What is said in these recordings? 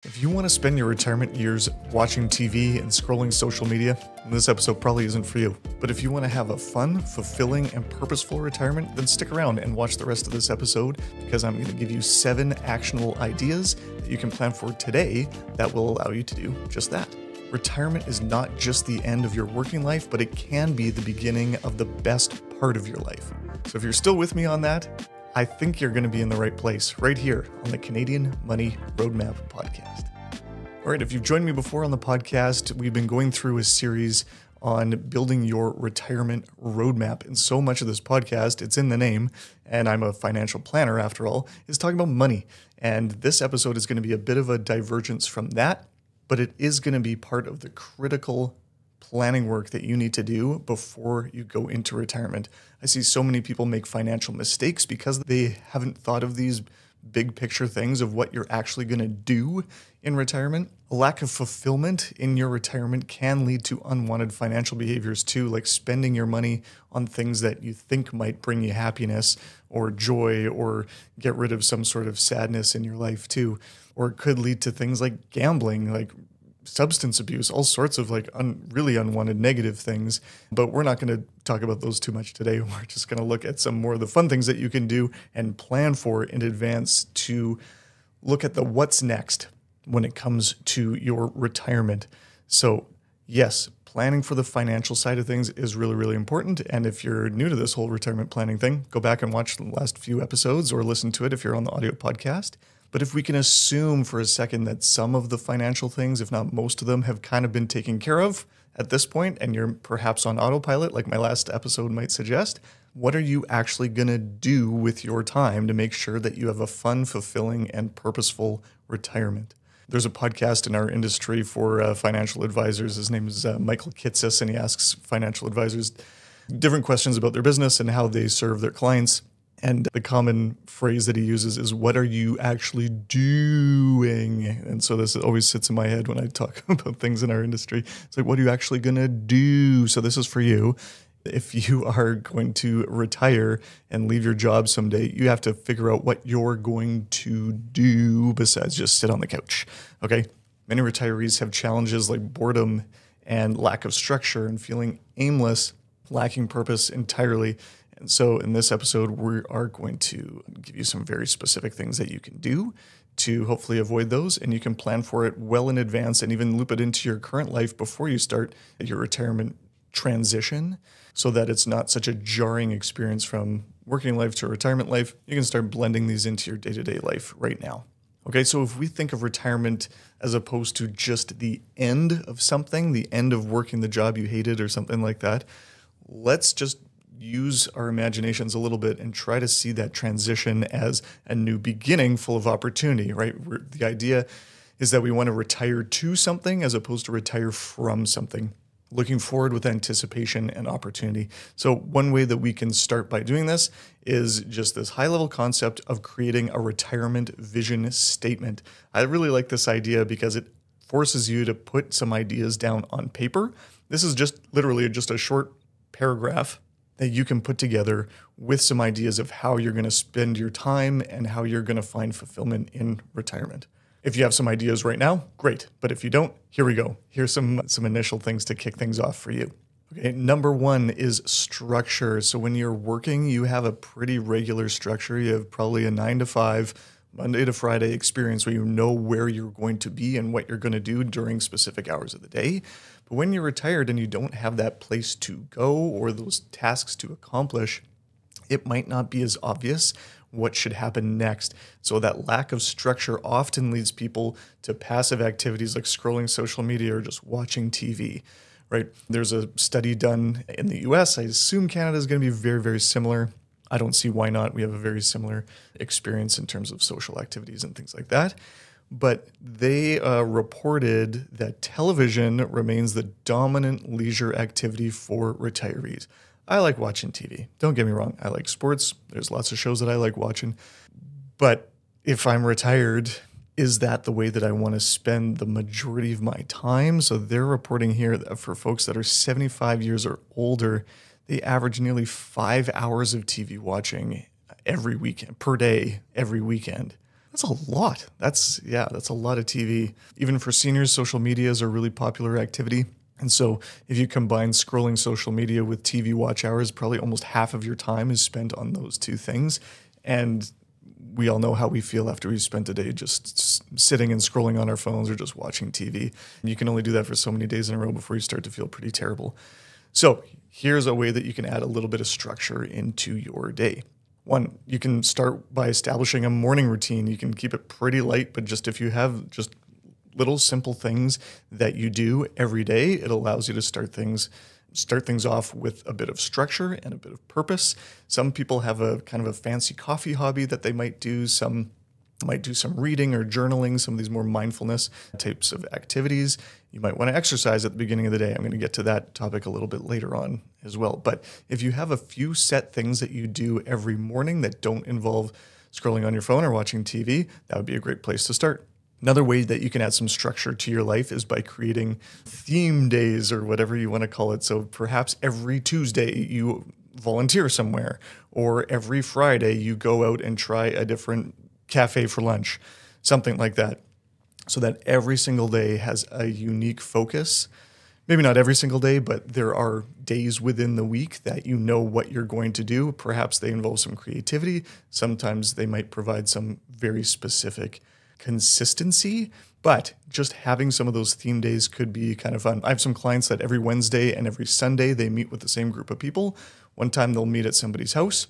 If you want to spend your retirement years watching TV and scrolling social media, this episode probably isn't for you. But if you want to have a fun, fulfilling, and purposeful retirement, then stick around and watch the rest of this episode because I'm going to give you 7 actionable ideas that you can plan for today that will allow you to do just that. Retirement is not just the end of your working life, but it can be the beginning of the best part of your life. So if you're still with me on that, I think you're going to be in the right place right here on the Canadian Money Roadmap podcast. All right, if you've joined me before on the podcast, we've been going through a series on building your retirement roadmap. And so much of this podcast, it's in the name, and I'm a financial planner after all, is talking about money. And this episode is going to be a bit of a divergence from that, but it is going to be part of the critical planning work that you need to do before you go into retirement. I see so many people make financial mistakes because they haven't thought of these big picture things of what you're actually going to do in retirement. A lack of fulfillment in your retirement can lead to unwanted financial behaviors too, like spending your money on things that you think might bring you happiness or joy or get rid of some sort of sadness in your life too. Or it could lead to things like gambling, like substance abuse, all sorts of really unwanted negative things. But we're not going to talk about those too much today. We're just going to look at some more of the fun things that you can do and plan for in advance to look at the what's next when it comes to your retirement. So yes, planning for the financial side of things is really, really important. And if you're new to this whole retirement planning thing, go back and watch the last few episodes or listen to it if you're on the audio podcast. But if we can assume for a second that some of the financial things, if not most of them, have kind of been taken care of at this point, and you're perhaps on autopilot, like my last episode might suggest, what are you actually going to do with your time to make sure that you have a fun, fulfilling, and purposeful retirement? There's a podcast in our industry for financial advisors. His name is Michael Kitsis, and he asks financial advisors different questions about their business and how they serve their clients. And the common phrase that he uses is, what are you actually doing? And so this always sits in my head when I talk about things in our industry. It's like, what are you actually going to do? So this is for you. If you are going to retire and leave your job someday, you have to figure out what you're going to do besides just sit on the couch. Okay. Many retirees have challenges like boredom and lack of structure and feeling aimless, lacking purpose entirely. And so in this episode, we are going to give you some very specific things that you can do to hopefully avoid those. And you can plan for it well in advance and even loop it into your current life before you start your retirement transition so that it's not such a jarring experience from working life to retirement life. You can start blending these into your day-to-day life right now. Okay, so if we think of retirement as opposed to just the end of something, the end of working the job you hated or something like that, let's just use our imaginations a little bit and try to see that transition as a new beginning full of opportunity, right? The idea is that we want to retire to something as opposed to retire from something, looking forward with anticipation and opportunity. So one way that we can start by doing this is just this high-level concept of creating a retirement vision statement. I really like this idea because it forces you to put some ideas down on paper. This is just literally just a short paragraph that you can put together with some ideas of how you're going to spend your time and how you're going to find fulfillment in retirement. If you have some ideas right now, great. But if you don't, here we go. Here's some initial things to kick things off for you. Okay, number 1 is structure. So when you're working, you have a pretty regular structure. You have probably a 9 to 5, Monday to Friday experience where you know where you're going to be and what you're going to do during specific hours of the day. But when you're retired and you don't have that place to go or those tasks to accomplish, it might not be as obvious what should happen next. So that lack of structure often leads people to passive activities like scrolling social media or just watching TV, right? There's a study done in the US. I assume Canada is going to be very, very similar. I don't see why not. We have a very similar experience in terms of social activities and things like that. But they reported that television remains the dominant leisure activity for retirees. I like watching TV. Don't get me wrong. I like sports. There's lots of shows that I like watching. But if I'm retired, is that the way that I want to spend the majority of my time? So they're reporting here that for folks that are 75 years or older, they average nearly 5 hours of TV watching every weekend, per day, every weekend. That's a lot. That's a lot of TV. Even for seniors, social media is a really popular activity. And so if you combine scrolling social media with TV watch hours, probably almost half of your time is spent on those two things. And we all know how we feel after we've spent a day just sitting and scrolling on our phones or just watching TV. You can only do that for so many days in a row before you start to feel pretty terrible. So here's a way that you can add a little bit of structure into your day. One, you can start by establishing a morning routine. You can keep it pretty light, but just if you have just little simple things that you do every day, it allows you to start things off with a bit of structure and a bit of purpose. Some people have a kind of a fancy coffee hobby that they might do. Some might do some reading or journaling, some of these more mindfulness types of activities. You might want to exercise at the beginning of the day. I'm going to get to that topic a little bit later on as well. But if you have a few set things that you do every morning that don't involve scrolling on your phone or watching TV, that would be a great place to start. Another way that you can add some structure to your life is by creating theme days or whatever you want to call it. So perhaps every Tuesday you volunteer somewhere, or every Friday you go out and try a different cafe for lunch, something like that, so that every single day has a unique focus. Maybe not every single day, but there are days within the week that you know what you're going to do. Perhaps they involve some creativity. Sometimes they might provide some very specific consistency, but just having some of those theme days could be kind of fun. I have some clients that every Wednesday and every Sunday they meet with the same group of people. One time they'll meet at somebody's house,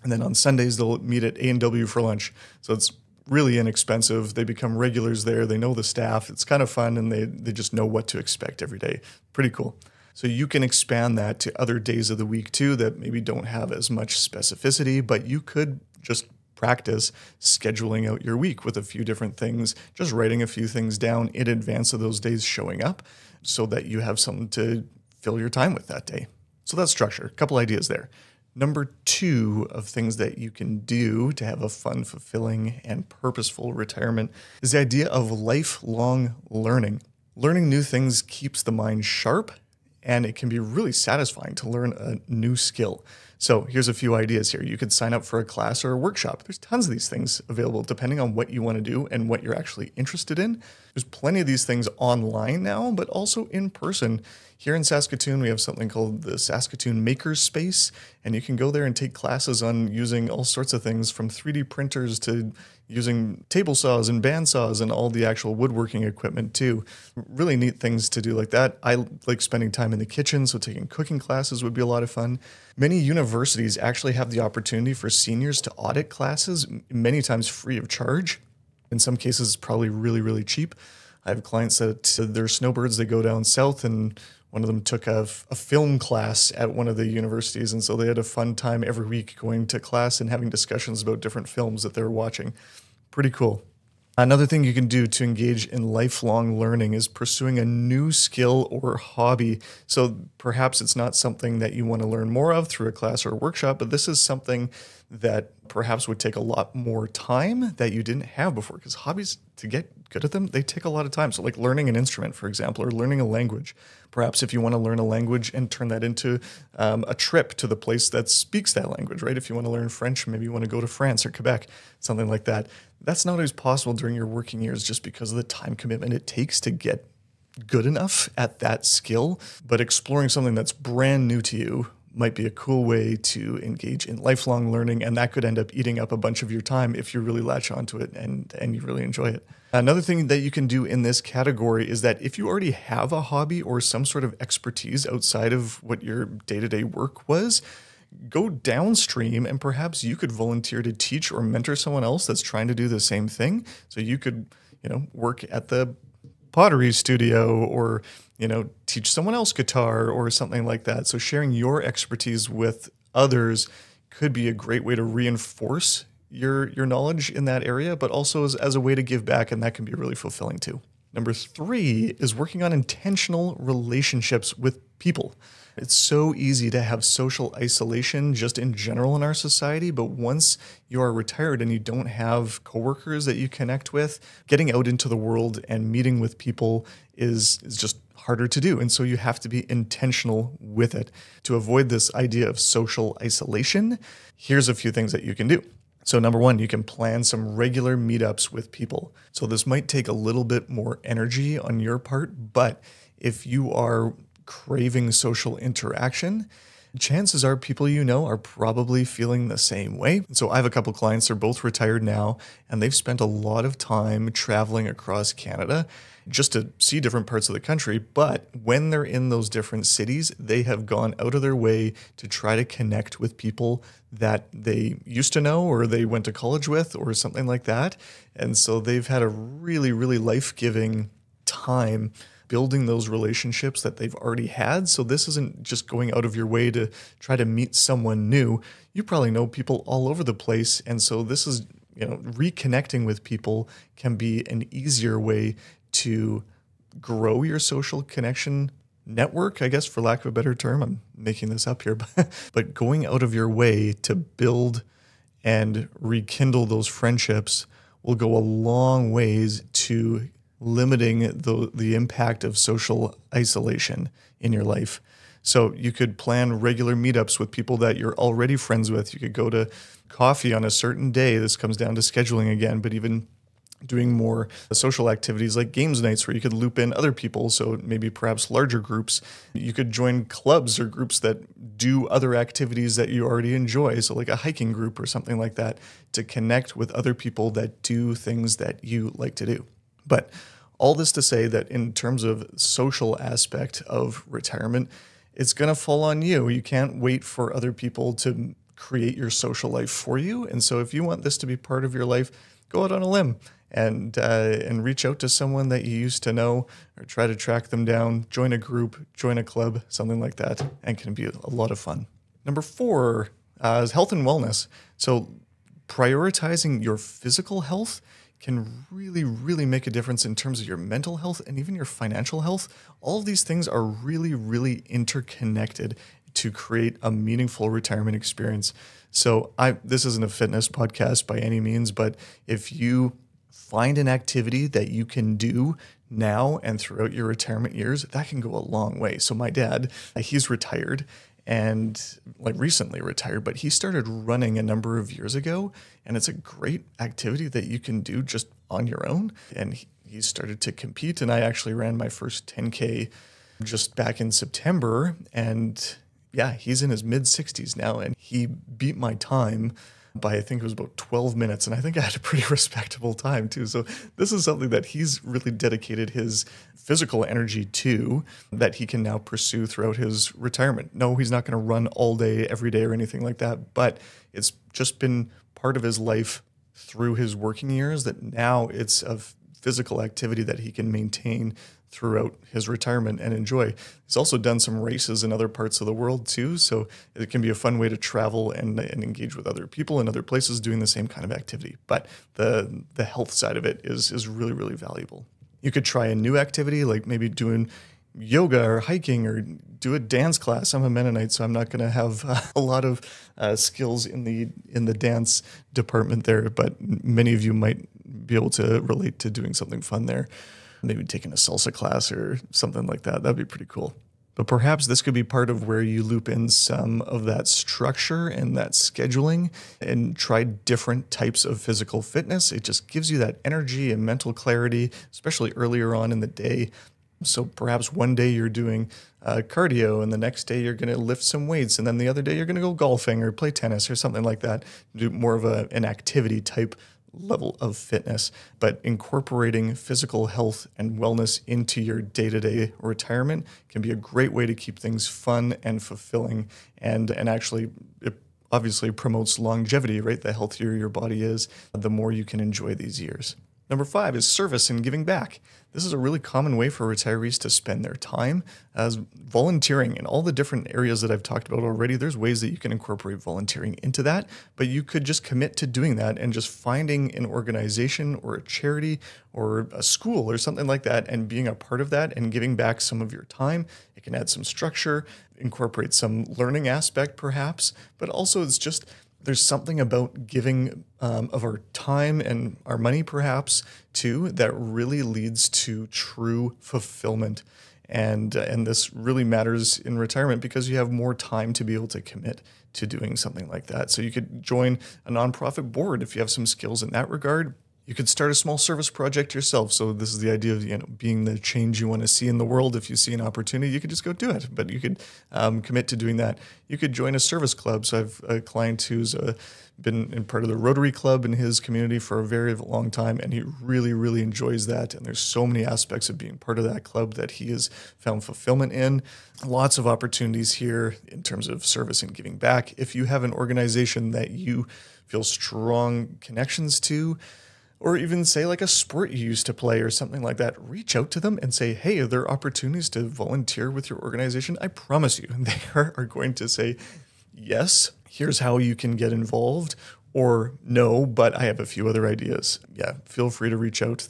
and then on Sundays they'll meet at A&W for lunch. So it's really inexpensive. They become regulars there. They know the staff. It's kind of fun, and they just know what to expect every day. Pretty cool. So you can expand that to other days of the week too that maybe don't have as much specificity, but you could just practice scheduling out your week with a few different things, just writing a few things down in advance of those days showing up so that you have something to fill your time with that day. So that's structure. A couple ideas there. Number 2 of things that you can do to have a fun, fulfilling, and purposeful retirement is the idea of lifelong learning. Learning new things keeps the mind sharp, and it can be really satisfying to learn a new skill. So here's a few ideas here. You could sign up for a class or a workshop. There's tons of these things available depending on what you want to do and what you're actually interested in. There's plenty of these things online now, but also in person. Here in Saskatoon, we have something called the Saskatoon Makerspace, and you can go there and take classes on using all sorts of things from 3D printers to using table saws and band saws and all the actual woodworking equipment too. Really neat things to do like that. I like spending time in the kitchen, so taking cooking classes would be a lot of fun. Many universities actually have the opportunity for seniors to audit classes, many times free of charge. In some cases, probably really, really cheap. I have clients that they're snowbirds. They go down south, and one of them took a film class at one of the universities, and so they had a fun time every week going to class and having discussions about different films that they were watching. Pretty cool. Another thing you can do to engage in lifelong learning is pursuing a new skill or hobby. So perhaps it's not something that you want to learn more of through a class or a workshop, but this is something that perhaps would take a lot more time that you didn't have before, because hobbies, to get good at them, they take a lot of time. So like learning an instrument, for example, or learning a language. Perhaps if you want to learn a language and turn that into a trip to the place that speaks that language, right? If you want to learn French, maybe you want to go to France or Quebec, something like that. That's not always possible during your working years just because of the time commitment it takes to get good enough at that skill. But exploring something that's brand new to you might be a cool way to engage in lifelong learning, and that could end up eating up a bunch of your time if you really latch onto it and you really enjoy it. Another thing that you can do in this category is that if you already have a hobby or some sort of expertise outside of what your day-to-day work was, go downstream and perhaps you could volunteer to teach or mentor someone else that's trying to do the same thing. So you could, work at the pottery studio or, teach someone else guitar or something like that. So sharing your expertise with others could be a great way to reinforce your knowledge in that area, but also as a way to give back, and that can be really fulfilling too. Number 3 is working on intentional relationships with people. It's so easy to have social isolation just in general in our society, but once you are retired and you don't have coworkers that you connect with, getting out into the world and meeting with people is just harder to do. And so you have to be intentional with it. To avoid this idea of social isolation, here's a few things that you can do. So number one, you can plan some regular meetups with people. So this might take a little bit more energy on your part, but if you are craving social interaction, chances are people you know are probably feeling the same way. So I have a couple clients, they're both retired now, and they've spent a lot of time traveling across Canada just to see different parts of the country. But when they're in those different cities, they have gone out of their way to try to connect with people that they used to know or they went to college with or something like that. And so they've had a really, really life-giving time building those relationships that they've already had. So this isn't just going out of your way to try to meet someone new. You probably know people all over the place. And so this is, reconnecting with people can be an easier way to grow your social connection network, I guess, for lack of a better term. I'm making this up here, but going out of your way to build and rekindle those friendships will go a long ways to limiting the impact of social isolation in your life. So you could plan regular meetups with people that you're already friends with. You could go to coffee on a certain day. This comes down to scheduling again, but even doing more social activities like games nights where you could loop in other people. So maybe perhaps larger groups. You could join clubs or groups that do other activities that you already enjoy. So like a hiking group or something like that to connect with other people that do things that you like to do. But all this to say that in terms of social aspect of retirement, it's going to fall on you. You can't wait for other people to create your social life for you. And so if you want this to be part of your life, go out on a limb and reach out to someone that you used to know or try to track them down, join a group, join a club, something like that, and can be a lot of fun. Number 4 is health and wellness. So prioritizing your physical health can really, really make a difference in terms of your mental health and even your financial health. All of these things are really, really interconnected to create a meaningful retirement experience. So this isn't a fitness podcast by any means, but if you find an activity that you can do now and throughout your retirement years, that can go a long way. So my dad, he's retired and recently retired, but he started running a number of years ago, and it's a great activity that you can do just on your own. And he started to compete, and I actually ran my first 10K just back in September, and yeah, he's in his mid 60s now, and he beat my time by, I think it was about 12 minutes. And I think I had a pretty respectable time too. So this is something that he's really dedicated his physical energy to that he can now pursue throughout his retirement. No, he's not going to run all day, every day or anything like that, but it's just been part of his life through his working years that now it's a physical activity that he can maintain throughout his retirement and enjoy. He's also done some races in other parts of the world too, so it can be a fun way to travel and engage with other people in other places doing the same kind of activity. But the health side of it is really, really valuable. You could try a new activity like maybe doing yoga or hiking or do a dance class. I'm a Mennonite, so I'm not going to have a lot of skills in the dance department there, but many of you might be able to relate to doing something fun there. Maybe taking a salsa class or something like that. That'd be pretty cool. But perhaps this could be part of where you loop in some of that structure and that scheduling and try different types of physical fitness. It just gives you that energy and mental clarity, especially earlier on in the day. So perhaps one day you're doing cardio and the next day you're going to lift some weights. And then the other day you're going to go golfing or play tennis or something like that. Do more of an activity type level of fitness, but incorporating physical health and wellness into your day-to-day retirement can be a great way to keep things fun and fulfilling, and actually it obviously promotes longevity, right? The healthier your body is, the more you can enjoy these years. Number 5 is service and giving back. This is a really common way for retirees to spend their time as volunteering in all the different areas that I've talked about already. There's ways that you can incorporate volunteering into that, but you could just commit to doing that and just finding an organization or a charity or a school or something like that and being a part of that and giving back some of your time. It can add some structure, incorporate some learning aspect perhaps, but also it's just there's something about giving of our time and our money perhaps too that really leads to true fulfillment. And this really matters in retirement because you have more time to be able to commit to doing something like that. So you could join a nonprofit board if you have some skills in that regard. You could start a small service project yourself. So this is the idea of, being the change you want to see in the world. If you see an opportunity, you could just go do it, but you could commit to doing that. You could join a service club. So I have a client who's been in part of the Rotary Club in his community for a very long time, and he really, really enjoys that. And there's so many aspects of being part of that club that he has found fulfillment in. Lots of opportunities here in terms of service and giving back. If you have an organization that you feel strong connections to, or even say like a sport you used to play or something like that, reach out to them and say, hey, are there opportunities to volunteer with your organization? I promise you, they are going to say, yes, here's how you can get involved, or no, but I have a few other ideas. Yeah, feel free to reach out.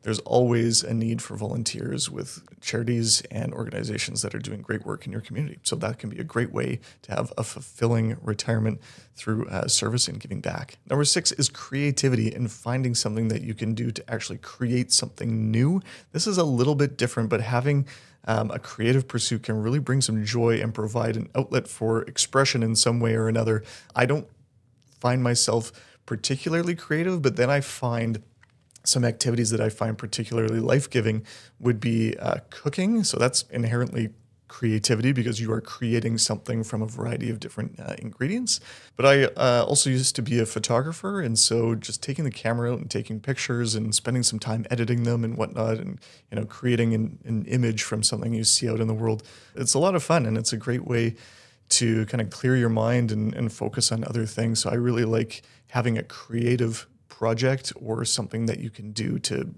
There's always a need for volunteers with charities and organizations that are doing great work in your community. So that can be a great way to have a fulfilling retirement through service and giving back. Number 6 is creativity and finding something that you can do to actually create something new. This is a little bit different, but having a creative pursuit can really bring some joy and provide an outlet for expression in some way or another. I don't find myself particularly creative, but then I find some activities that I find particularly life-giving would be cooking. So that's inherently creativity because you are creating something from a variety of different ingredients. But I also used to be a photographer, and so just taking the camera out and taking pictures and spending some time editing them and whatnot, and creating an image from something you see out in the world. It's a lot of fun, and it's a great way to kind of clear your mind and focus on other things. So I really like having a creative project or something that you can do to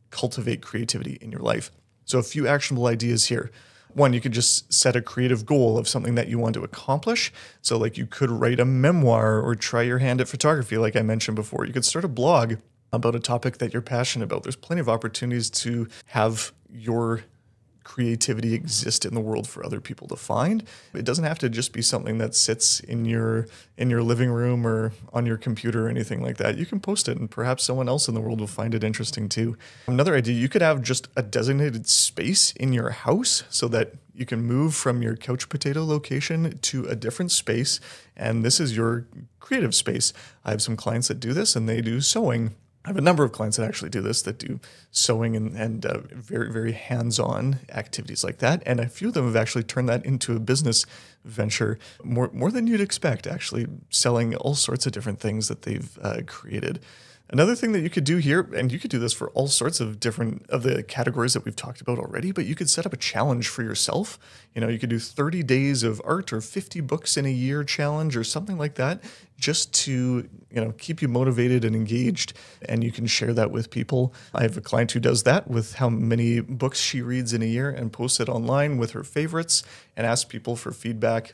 cultivate creativity in your life. So a few actionable ideas here. One, you could just set a creative goal of something that you want to accomplish. So like you could write a memoir or try your hand at photography, like I mentioned before. You could start a blog about a topic that you're passionate about. There's plenty of opportunities to have your creativity exist in the world for other people to find. It doesn't have to just be something that sits in your living room or on your computer or anything like that. You can post it and perhaps someone else in the world will find it interesting too. Another idea, you could have just a designated space in your house so that you can move from your couch potato location to a different space, and this is your creative space. I have some clients that do this, and they do sewing. I have a number of clients that actually do this, that do sewing and very, very hands-on activities like that. And a few of them have actually turned that into a business venture, more than you'd expect, actually selling all sorts of different things that they've created. Another thing that you could do here, and you could do this for all sorts of different of the categories that we've talked about already, but you could set up a challenge for yourself. You could do 30 days of art or 50 books in a year challenge or something like that, just to, keep you motivated and engaged. And you can share that with people. I have a client who does that with how many books she reads in a year and posts it online with her favorites and asks people for feedback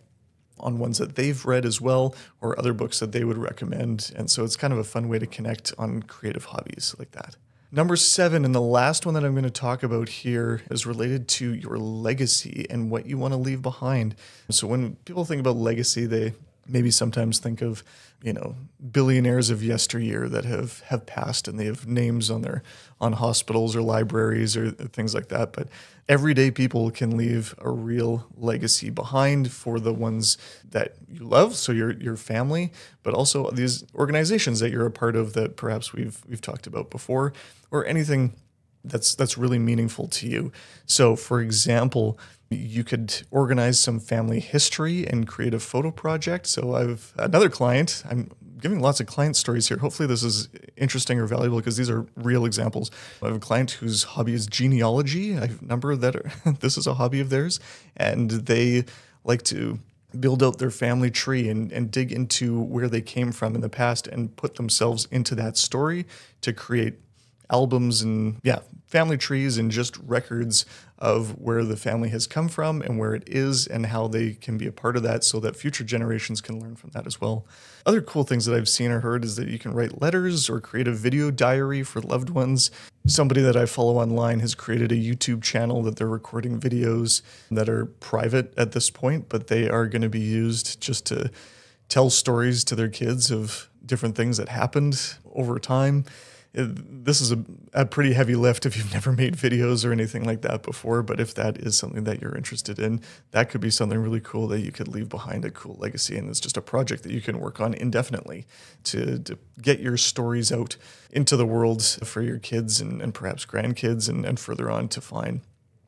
on ones that they've read as well, or other books that they would recommend. And so it's kind of a fun way to connect on creative hobbies like that. Number 7, and the last one that I'm going to talk about here, is related to your legacy and what you want to leave behind. So when people think about legacy, they maybe sometimes think of, billionaires of yesteryear that have passed, and they have names on hospitals or libraries or things like that. But everyday people can leave a real legacy behind for the ones that you love, so your family, but also these organizations that you're a part of that perhaps we've talked about before, or anything that's really meaningful to you. So for example, you could organize some family history and create a photo project. So I've another client, I'm giving lots of client stories here. Hopefully this is interesting or valuable because these are real examples. I have a client whose hobby is genealogy. I have a number that this is a hobby of theirs, and they like to build out their family tree and dig into where they came from in the past and put themselves into that story to create albums and family trees and just records of where the family has come from and where it is and how they can be a part of that so that future generations can learn from that as well. Other cool things that I've seen or heard is that you can write letters or create a video diary for loved ones. Somebody that I follow online has created a YouTube channel that they're recording videos that are private at this point, but they are going to be used just to tell stories to their kids of different things that happened over time. this is a pretty heavy lift if you've never made videos or anything like that before. But if that is something that you're interested in, that could be something really cool that you could leave behind, a cool legacy. And it's just a project that you can work on indefinitely to get your stories out into the world for your kids and perhaps grandkids and further on to find.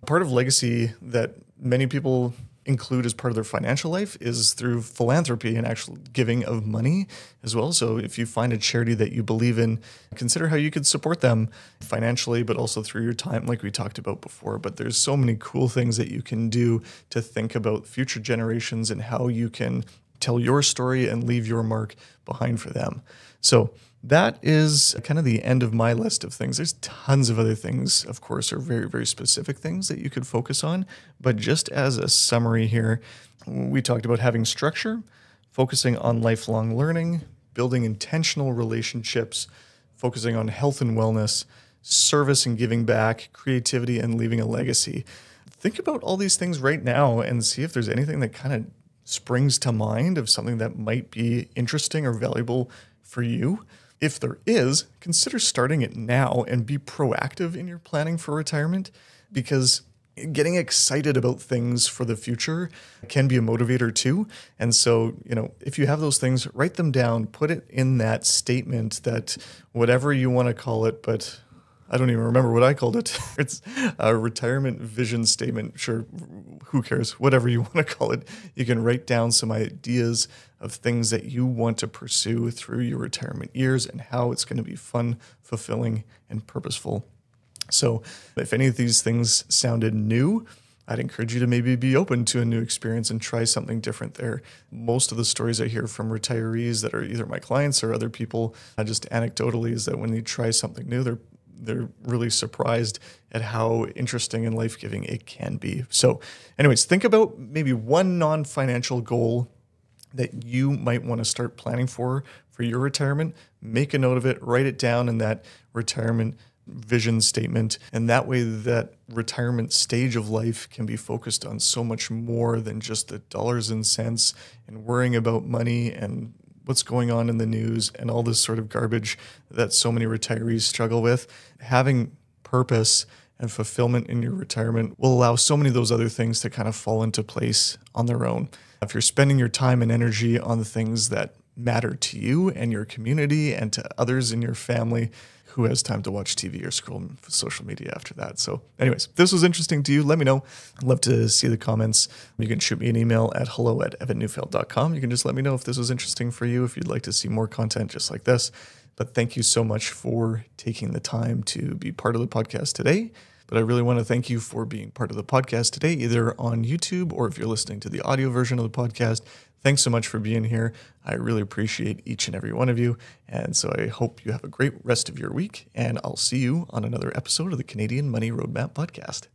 Part of legacy that many people include as part of their financial life is through philanthropy and actual giving of money as well. So if you find a charity that you believe in, consider how you could support them financially, but also through your time, like we talked about before. But there's so many cool things that you can do to think about future generations and how you can tell your story and leave your mark behind for them. So that is kind of the end of my list of things. There's tons of other things, of course, are very, very specific things that you could focus on. But just as a summary here, we talked about having structure, focusing on lifelong learning, building intentional relationships, focusing on health and wellness, service and giving back, creativity, and leaving a legacy. Think about all these things right now and see if there's anything that kind of springs to mind of something that might be interesting or valuable for you. If there is, consider starting it now and be proactive in your planning for retirement, because getting excited about things for the future can be a motivator too. And so, if you have those things, write them down, put it in that statement, that whatever you want to call it, but I don't even remember what I called it. It's a retirement vision statement. Sure, who cares? Whatever you want to call it. You can write down some ideas of things that you want to pursue through your retirement years and how it's going to be fun, fulfilling, and purposeful. So if any of these things sounded new, I'd encourage you to maybe be open to a new experience and try something different there. Most of the stories I hear from retirees that are either my clients or other people, just anecdotally, is that when they try something new, they're really surprised at how interesting and life-giving it can be. So anyways, think about maybe one non-financial goal that you might want to start planning for your retirement. Make a note of it, write it down in that retirement vision statement. And that way that retirement stage of life can be focused on so much more than just the dollars and cents and worrying about money and what's going on in the news and all this sort of garbage that so many retirees struggle with. Having purpose and fulfillment in your retirement will allow so many of those other things to kind of fall into place on their own. If you're spending your time and energy on the things that matter to you and your community and to others in your family, who has time to watch TV or scroll social media after that? So anyways, if this was interesting to you, let me know. I'd love to see the comments. You can shoot me an email at hello@evanneufeld.com. You can just let me know if this was interesting for you, if you'd like to see more content just like this. But thank you so much for taking the time to be part of the podcast today. But I really want to thank you for being part of the podcast today, either on YouTube or if you're listening to the audio version of the podcast. Thanks so much for being here. I really appreciate each and every one of you. And so I hope you have a great rest of your week. And I'll see you on another episode of the Canadian Money Roadmap podcast.